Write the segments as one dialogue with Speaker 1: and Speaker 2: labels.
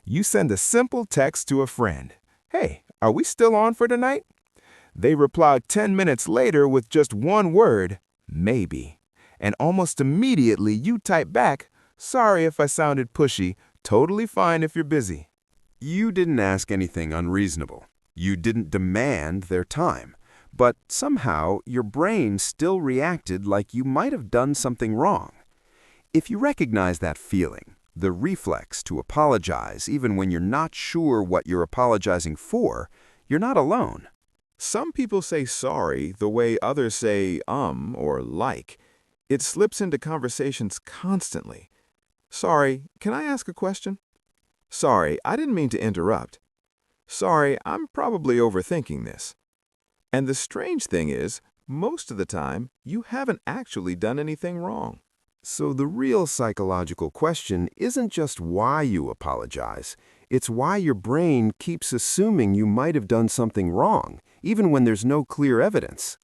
Speaker 1: You send a simple text to a friend. Hey, are we still on for tonight? They reply 10 minutes later with just one word, maybe. And almost immediately you type back, sorry if I sounded pushy, totally fine if you're busy.
Speaker 2: You didn't ask anything unreasonable. You didn't demand their time. But somehow, your brain still reacted like you might have done something wrong. If you recognize that feeling, the reflex to apologize even when you're not sure what you're apologizing for, you're not alone.
Speaker 1: Some people say sorry the way others say or like. It slips into conversations constantly. Sorry, can I ask a question? Sorry, I didn't mean to interrupt. Sorry, I'm probably overthinking this. And the strange thing is, most of the time, you haven't actually done anything wrong.
Speaker 2: So the real psychological question isn't just why you apologize. It's why your brain keeps assuming you might have done something wrong, even when there's no clear evidence.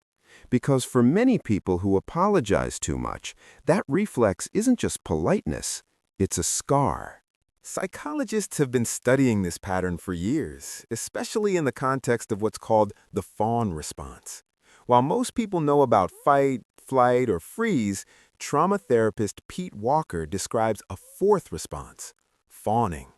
Speaker 2: Because for many people who apologize too much, that reflex isn't just politeness, it's a scar.
Speaker 1: Psychologists have been studying this pattern for years, especially in the context of what's called the Fawn response. While most people know about fight, flight, or freeze, trauma therapist Pete Walker describes a fourth response, fawning.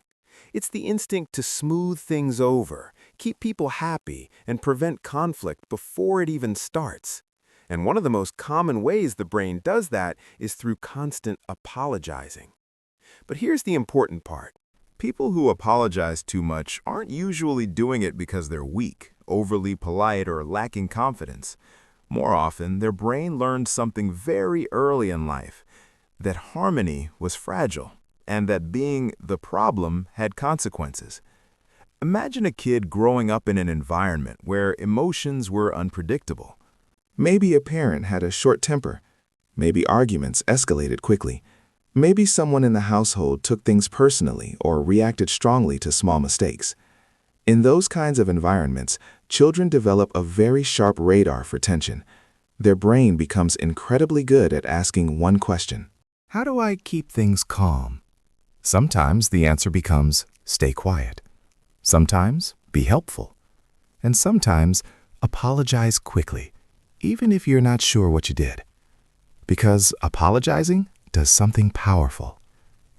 Speaker 1: It's the instinct to smooth things over, keep people happy, and prevent conflict before it even starts. And one of the most common ways the brain does that is through constant apologizing. But here's the important part. People who apologize too much aren't usually doing it because they're weak, overly polite, or lacking confidence. More often, their brain learned something very early in life, that harmony was fragile, and that being the problem had consequences. Imagine a kid growing up in an environment where emotions were unpredictable. Maybe a parent had a short temper. Maybe arguments escalated quickly. Maybe someone in the household took things personally or reacted strongly to small mistakes. In those kinds of environments, children develop a very sharp radar for tension. Their brain becomes incredibly good at asking one question. How do I keep things calm? Sometimes the answer becomes, stay quiet. Sometimes, be helpful. And sometimes, apologize quickly, even if you're not sure what you did. Because apologizing does something powerful.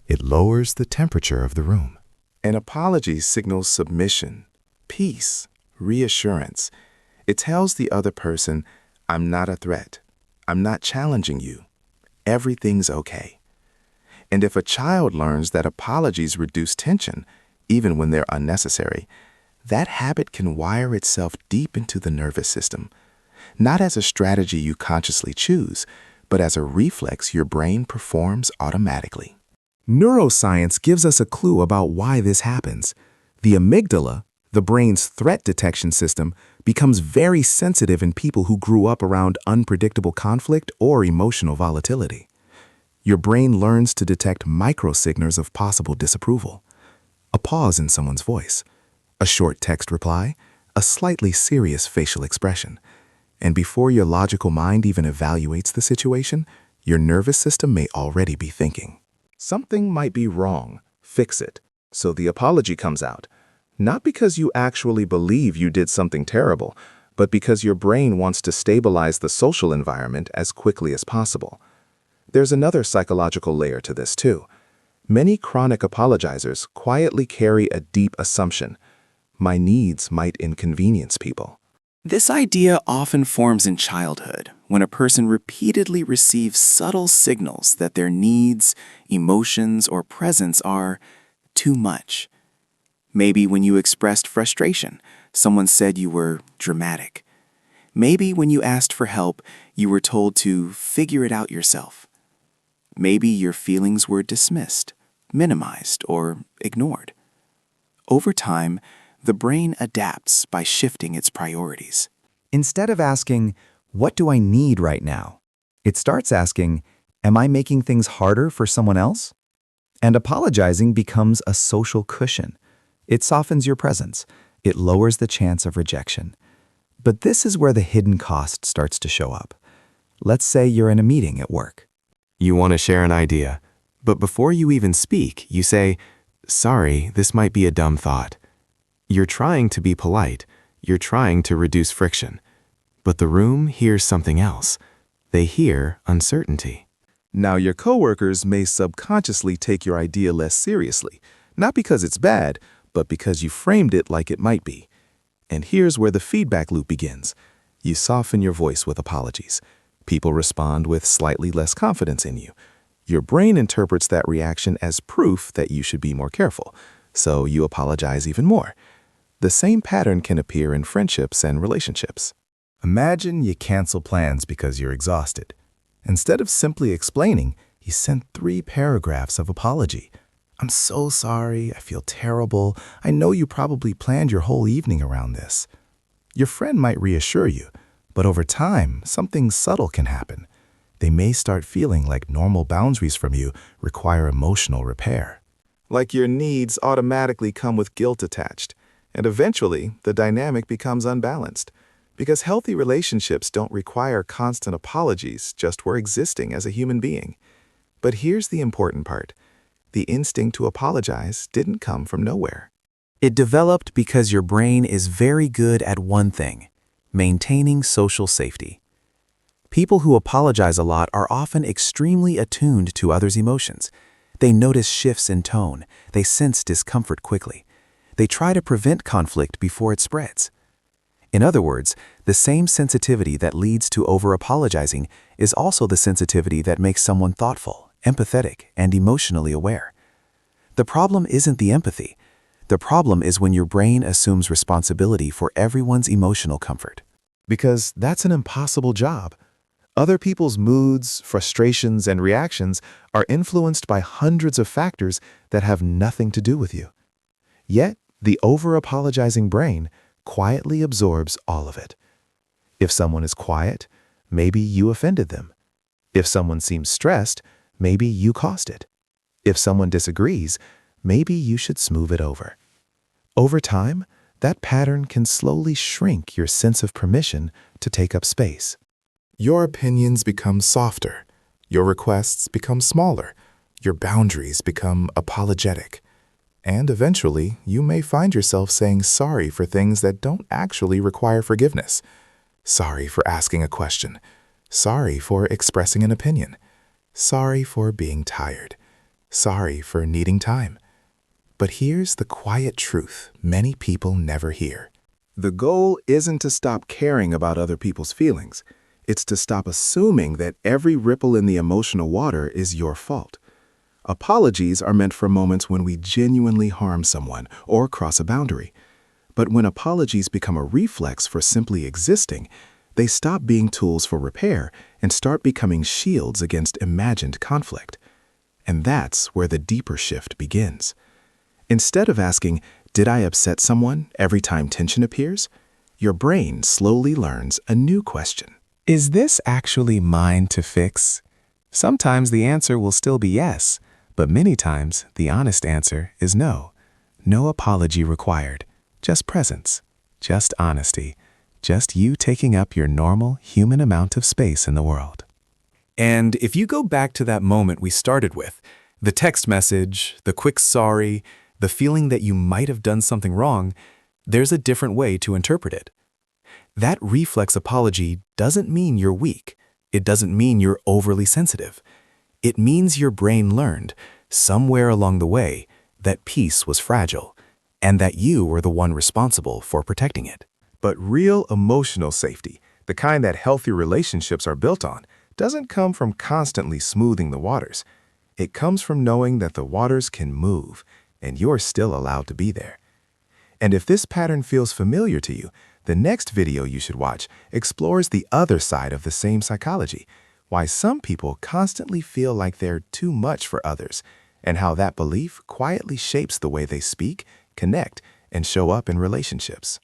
Speaker 1: It lowers the temperature of the room. An apology signals submission, peace, reassurance. It tells the other person, I'm not a threat. I'm not challenging you. Everything's okay. And if a child learns that apologies reduce tension, even when they're unnecessary, that habit can wire itself deep into the nervous system. Not as a strategy you consciously choose, but as a reflex your brain performs automatically. Neuroscience gives us a clue about why this happens. The amygdala, the brain's threat detection system, becomes very sensitive in people who grew up around unpredictable conflict or emotional volatility. Your brain learns to detect microsignals of possible disapproval. A pause in someone's voice, a short text reply, a slightly serious facial expression. And before your logical mind even evaluates the situation, your nervous system may already be thinking, something might be wrong, fix it. So the apology comes out, not because you actually believe you did something terrible, but because your brain wants to stabilize the social environment as quickly as possible. There's another psychological layer to this too. Many chronic apologizers quietly carry a deep assumption. My needs might inconvenience people.
Speaker 3: This idea often forms in childhood when a person repeatedly receives subtle signals that their needs, emotions, or presence are too much. Maybe when you expressed frustration, someone said you were dramatic. Maybe when you asked for help, you were told to figure it out yourself. Maybe your feelings were dismissed, minimized, or ignored. Over time, the brain adapts by shifting its priorities.
Speaker 4: Instead of asking, what do I need right now? It starts asking, am I making things harder for someone else? And apologizing becomes a social cushion. It softens your presence. It lowers the chance of rejection. But this is where the hidden cost starts to show up. Let's say you're in a meeting at work.
Speaker 2: You want to share an idea, but before you even speak, you say,
Speaker 3: Sorry, this might be a dumb thought. You're trying to be polite. You're trying to reduce friction. But the room hears something else. They hear uncertainty.
Speaker 1: Now, your coworkers may subconsciously take your idea less seriously, not because it's bad, but because you framed it like it might be. And here's where the feedback loop begins. You soften your voice with apologies. People respond with slightly less confidence in you. Your brain interprets that reaction as proof that you should be more careful, so you apologize even more. The same pattern can appear in friendships and relationships. Imagine you cancel plans because you're exhausted. Instead of simply explaining, you send 3 paragraphs of apology. I'm so sorry, I feel terrible. I know you probably planned your whole evening around this. Your friend might reassure you, but over time, something subtle can happen. They may start feeling like normal boundaries from you require emotional repair. Like your needs automatically come with guilt attached, and eventually the dynamic becomes unbalanced. Because healthy relationships don't require constant apologies just for existing as a human being. But here's the important part. The instinct to apologize didn't come from nowhere.
Speaker 3: It developed because your brain is very good at one thing: maintaining social safety. People who apologize a lot are often extremely attuned to others' emotions. They notice shifts in tone. They sense discomfort quickly. They try to prevent conflict before it spreads. In other words, the same sensitivity that leads to over-apologizing is also the sensitivity that makes someone thoughtful, empathetic, and emotionally aware. The problem isn't the empathy. The problem is when your brain assumes responsibility for everyone's emotional comfort.
Speaker 1: Because that's an impossible job. Other people's moods, frustrations, and reactions are influenced by hundreds of factors that have nothing to do with you. Yet, the over-apologizing brain quietly absorbs all of it. If someone is quiet, maybe you offended them. If someone seems stressed, maybe you caused it. If someone disagrees, maybe you should smooth it over. Over time, that pattern can slowly shrink your sense of permission to take up space. Your opinions become softer. Your requests become smaller. Your boundaries become apologetic. And eventually, you may find yourself saying sorry for things that don't actually require forgiveness. Sorry for asking a question. Sorry for expressing an opinion. Sorry for being tired. Sorry for needing time. But here's the quiet truth many people never hear. The goal isn't to stop caring about other people's feelings. It's to stop assuming that every ripple in the emotional water is your fault. Apologies are meant for moments when we genuinely harm someone or cross a boundary. But when apologies become a reflex for simply existing, they stop being tools for repair and start becoming shields against imagined conflict. And that's where the deeper shift begins. Instead of asking, "Did I upset someone?" every time tension appears, your brain slowly learns a new question.
Speaker 3: Is this actually mine to fix? Sometimes the answer will still be yes, but many times the honest answer is no. No apology required, just presence, just honesty, just you taking up your normal human amount of space in the world. And if you go back to that moment we started with, the text message, the quick sorry, the feeling that you might have done something wrong, there's a different way to interpret it. That reflex apology doesn't mean you're weak. It doesn't mean you're overly sensitive. It means your brain learned, somewhere along the way, that peace was fragile, and that you were the one responsible for protecting it.
Speaker 1: But real emotional safety, the kind that healthy relationships are built on, doesn't come from constantly smoothing the waters. It comes from knowing that the waters can move, and you're still allowed to be there. And if this pattern feels familiar to you, the next video you should watch explores the other side of the same psychology, why some people constantly feel like they're too much for others, and how that belief quietly shapes the way they speak, connect, and show up in relationships.